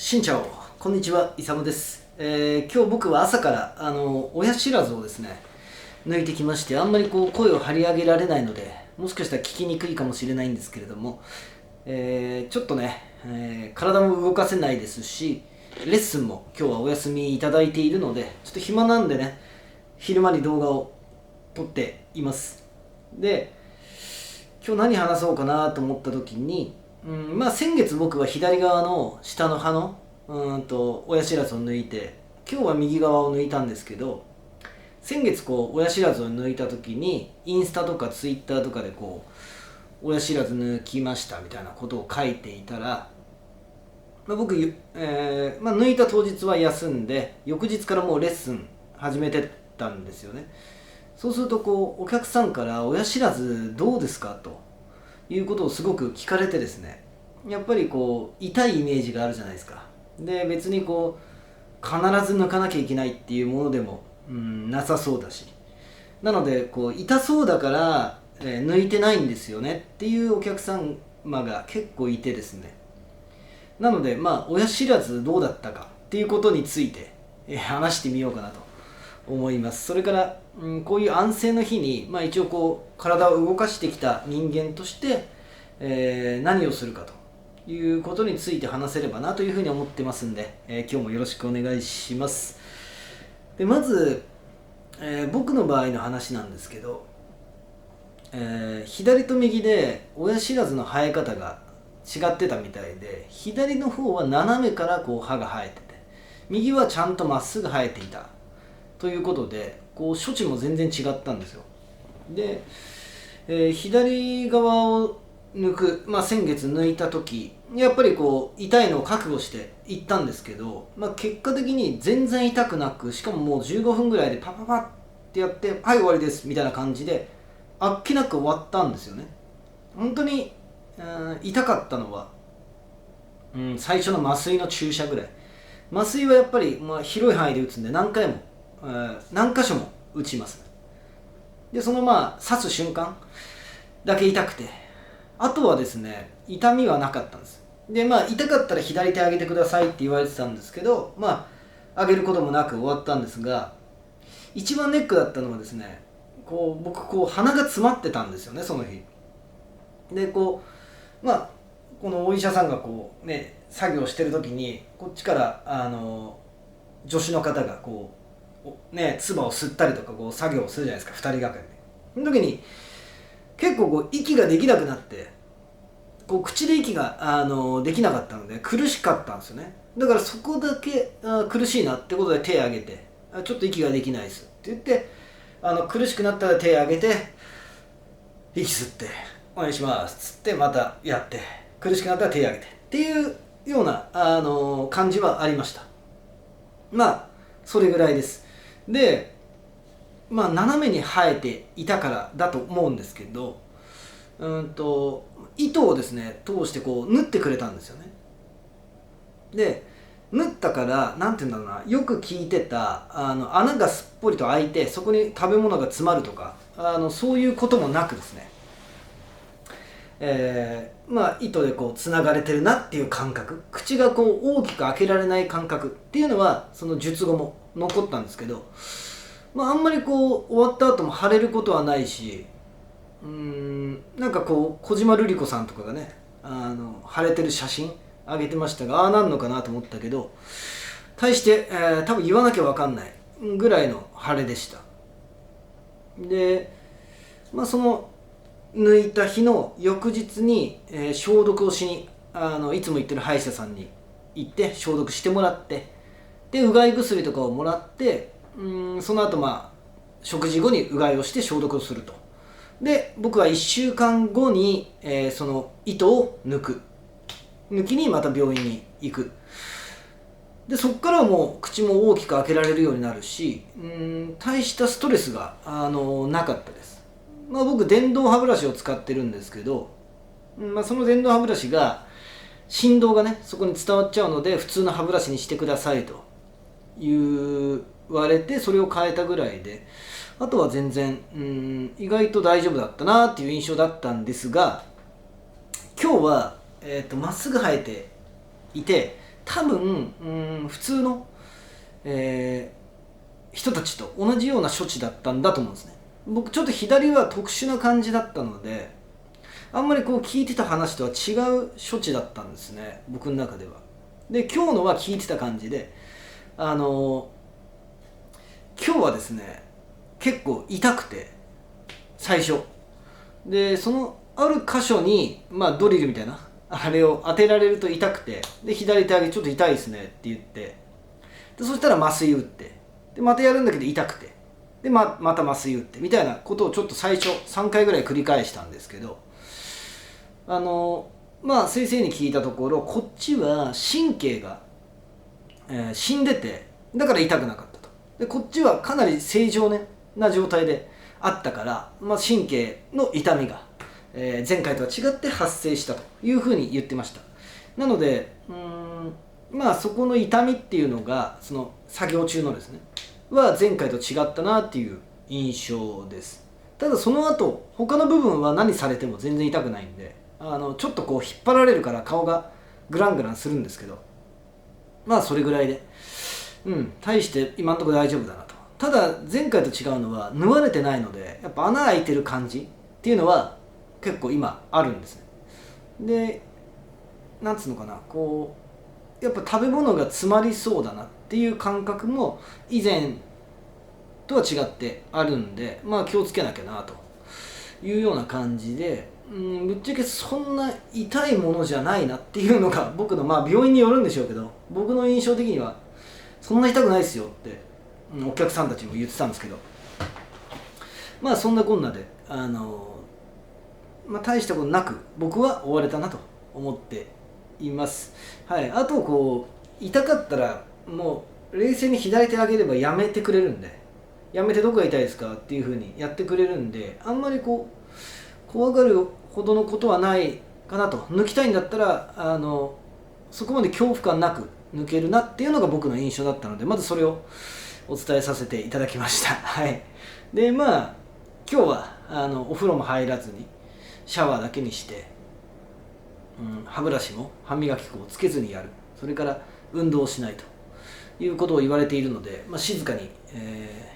しんちゃお、こんにちは、いさむです。今日僕は朝から親知らずをですね抜いてきまして、あんまり声を張り上げられないので、もしかしたら聞きにくいかもしれないんですけれども、ちょっとね、体も動かせないですし、レッスンも今日はお休みいただいているので、ちょっと暇なんでね、昼間に動画を撮っています。で、今日何話そうかなと思った時に、先月僕は左側の下の歯の親知らずを抜いて、今日は右側を抜いたんですけど、先月親知らずを抜いた時にインスタとかツイッターとかで親知らず抜きましたみたいなことを書いていたら、僕、抜いた当日は休んで、翌日からもうレッスン始めてたんですよね。そうするとお客さんから親知らずどうですかということをすごく聞かれてですね、やっぱり痛いイメージがあるじゃないですか。で、別に必ず抜かなきゃいけないっていうものでも、なさそうだし、なので痛そうだから、抜いてないんですよねっていうお客様が結構いてですね、なので親知らずどうだったかっていうことについて、話してみようかなと思います。それから、こういう安静の日に、一応体を動かしてきた人間として、何をするかということについて話せればなというふうに思ってますんで、今日もよろしくお願いします。でまず、僕の場合の話なんですけど、左と右で親知らずの生え方が違ってたみたいで、左の方は斜めから歯が生えてて、右はちゃんとまっすぐ生えていたということで、処置も全然違ったんですよ。で、左側を抜く、先月抜いた時、やっぱり痛いのを覚悟して行ったんですけど、結果的に全然痛くなく、しかももう15分ぐらいでパパパってやって、はい終わりですみたいな感じであっけなく終わったんですよね。本当に、痛かったのは、最初の麻酔の注射ぐらい。麻酔はやっぱり、広い範囲で打つんで何回も、何箇所も打ちます。でその刺す瞬間だけ痛くて、あとはですね痛みはなかったんです。で痛かったら左手上げてくださいって言われてたんですけど、上げることもなく終わったんですが、一番ネックだったのはですね、僕鼻が詰まってたんですよね、その日で。このお医者さんが作業してる時に、こっちから助手の方が唾を吸ったりとか作業をするじゃないですか、2人がかりで。その時に結構息ができなくなって、口で息ができなかったので苦しかったんですよね。だからそこだけ苦しいなってことで手を挙げて、ちょっと息ができないですって言って、苦しくなったら手を挙げて、息吸ってお願いしますっつってまたやって、苦しくなったら手を挙げてっていうような感じはありました。それぐらいです。で斜めに生えていたからだと思うんですけど、糸をですね通して縫ってくれたんですよね。で縫ったから、なんていうんだろうな、よく聞いてた穴がすっぽりと開いてそこに食べ物が詰まるとか、そういうこともなくですね、糸でつながれてるなっていう感覚、口が大きく開けられない感覚っていうのはその術後も残ったんですけど、あんまり終わった後も腫れることはないし、なんか小島瑠璃子さんとかがね腫れてる写真あげてましたが、なんのかなと思ったけど、対して、多分言わなきゃ分かんないぐらいの腫れでした。でその抜いた日の翌日に、消毒をしにいつも行ってる歯医者さんに行って消毒してもらって、でうがい薬とかをもらって、その後食事後にうがいをして消毒をすると。で僕は1週間後に、その糸を抜きにまた病院に行く。でそこからはもう口も大きく開けられるようになるし、大したストレスがなかったです。僕電動歯ブラシを使ってるんですけど、その電動歯ブラシが振動がねそこに伝わっちゃうので、普通の歯ブラシにしてくださいと言われて、それを変えたぐらいで、あとは全然意外と大丈夫だったなっていう印象だったんですが、今日はまっすぐ生えていて多分普通の、人たちと同じような処置だったんだと思うんですね。僕ちょっと左は特殊な感じだったので、あんまりこう聞いてた話とは違う処置だったんですね、僕の中では。で今日のは聞いてた感じで、今日はですね結構痛くて、最初でそのある箇所に、ドリルみたいなあれを当てられると痛くて、で左手上げちょっと痛いですねって言って、でそしたら麻酔打って、でまたやるんだけど痛くて、で また麻酔打ってみたいなことをちょっと最初3回ぐらい繰り返したんですけど、先生に聞いたところ、こっちは神経が、死んでて、だから痛くなかったと。でこっちはかなり正常、な状態であったから、神経の痛みが、前回とは違って発生したというふうに言ってました。なのでそこの痛みっていうのがその作業中のですねは前回と違ったなっていう印象です。ただその後他の部分は何されても全然痛くないんで、ちょっとこう引っ張られるから顔がグラングランするんですけど、それぐらいで大して今のところ大丈夫だなと。ただ前回と違うのは縫われてないので、やっぱ穴開いてる感じっていうのは結構今あるんですね。でなんつうのかな、こうやっぱ食べ物が詰まりそうだなっていう感覚も以前とは違ってあるんで、気をつけなきゃなというような感じで、ぶっちゃけそんな痛いものじゃないなっていうのが僕の、病院によるんでしょうけど、僕の印象的にはそんな痛くないですよって、お客さんたちも言ってたんですけど、そんなこんなで大したことなく僕は終われたなと思っています。はい、あとこう痛かったらもう冷静に左手上げればやめてくれるんで、やめてどこが痛いですかっていう風にやってくれるんで、あんまりこう怖がるほどのことはないかなと。抜きたいんだったらそこまで恐怖感なく抜けるなっていうのが僕の印象だったので、まずそれをお伝えさせていただきました。はい。で今日はお風呂も入らずにシャワーだけにして、歯ブラシも歯磨き粉をつけずにやる、それから運動をしないということを言われているので、静かに、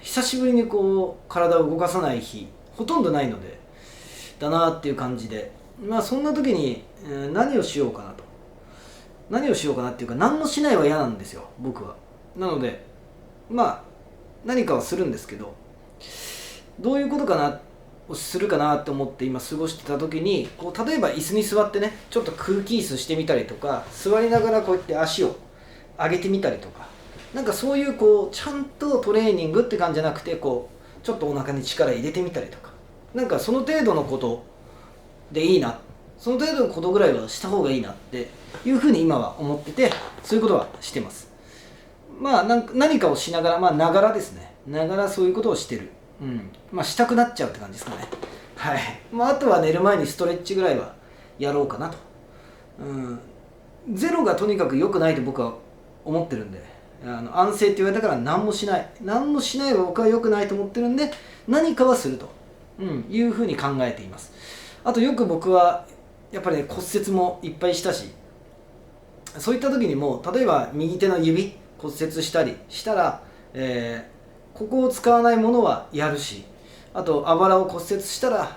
久しぶりにこう体を動かさない日ほとんどないのでだなっていう感じで、そんな時に、何をしようかなっていうか、何もしないは嫌なんですよ僕は。なので何かはするんですけど、どういうことかなをするかなと思って今過ごしてた時に、こう例えば椅子に座ってねちょっと空気椅子してみたりとか、座りながらこうやって足を上げてみたりとか、なんかそういうこうちゃんとトレーニングって感じじゃなくて、こうちょっとお腹に力入れてみたりとか、なんかその程度のことでいいな、その程度のことぐらいはした方がいいなっていうふうに今は思ってて、そういうことはしてます。何かをしながら、ながらですね、ながらそういうことをしてる、したくなっちゃうって感じですかね。はい。あとは寝る前にストレッチぐらいはやろうかなと。ゼロがとにかく良くないと僕は思ってるんで、安静って言われたから何もしないは僕は良くないと思ってるんで、何かはすると、いうふうに考えています。あとよく僕はやっぱり骨折もいっぱいしたし、そういった時にも例えば右手の指骨折したりしたら、ここを使わないものはやるし、あとあばらを骨折したら、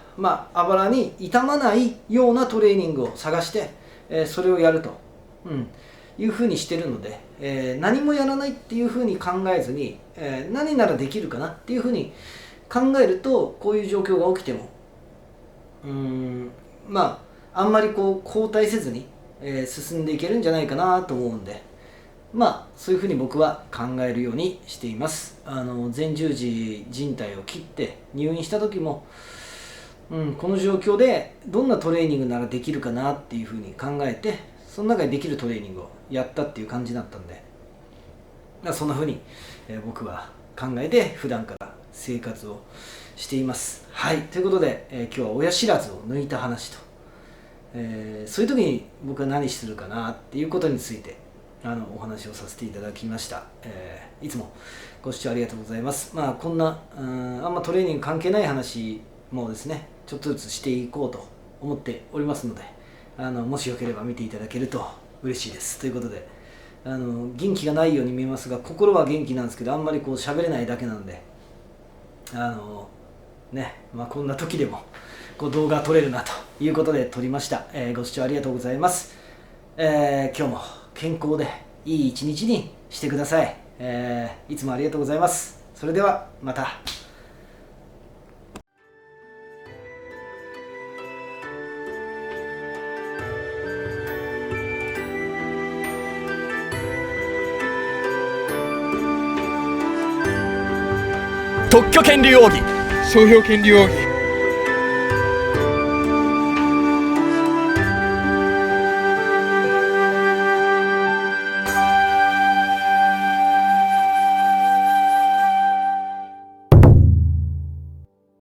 あばらに痛まないようなトレーニングを探して、それをやると、いうふうにしてるので、何もやらないっていうふうに考えずに、何ならできるかなっていうふうに考えると、こういう状況が起きてもあんまりこう後退せずに、進んでいけるんじゃないかなと思うんで、そういうふうに僕は考えるようにしています。前十字靭帯を切って入院した時も、この状況でどんなトレーニングならできるかなっていうふうに考えて、その中でできるトレーニングをやったっていう感じだったんで、そんなふうに、僕は考えて普段から生活をしています。はい、ということで、今日は親知らずを抜いた話と、そういう時に僕は何するかなっていうことについてお話をさせていただきました。いつもご視聴ありがとうございます。こんなあんまトレーニング関係ない話もですね、ちょっとずつしていこうと思っておりますので、もしよければ見ていただけると嬉しいです。ということで、元気がないように見えますが、心は元気なんですけど、あんまりこう喋れないだけなので、こんな時でもこう動画撮れるなということで撮りました。ご視聴ありがとうございます。今日も健康でいい一日にしてください。いつもありがとうございます。それではまた。特許権利奥義、商標権利奥義、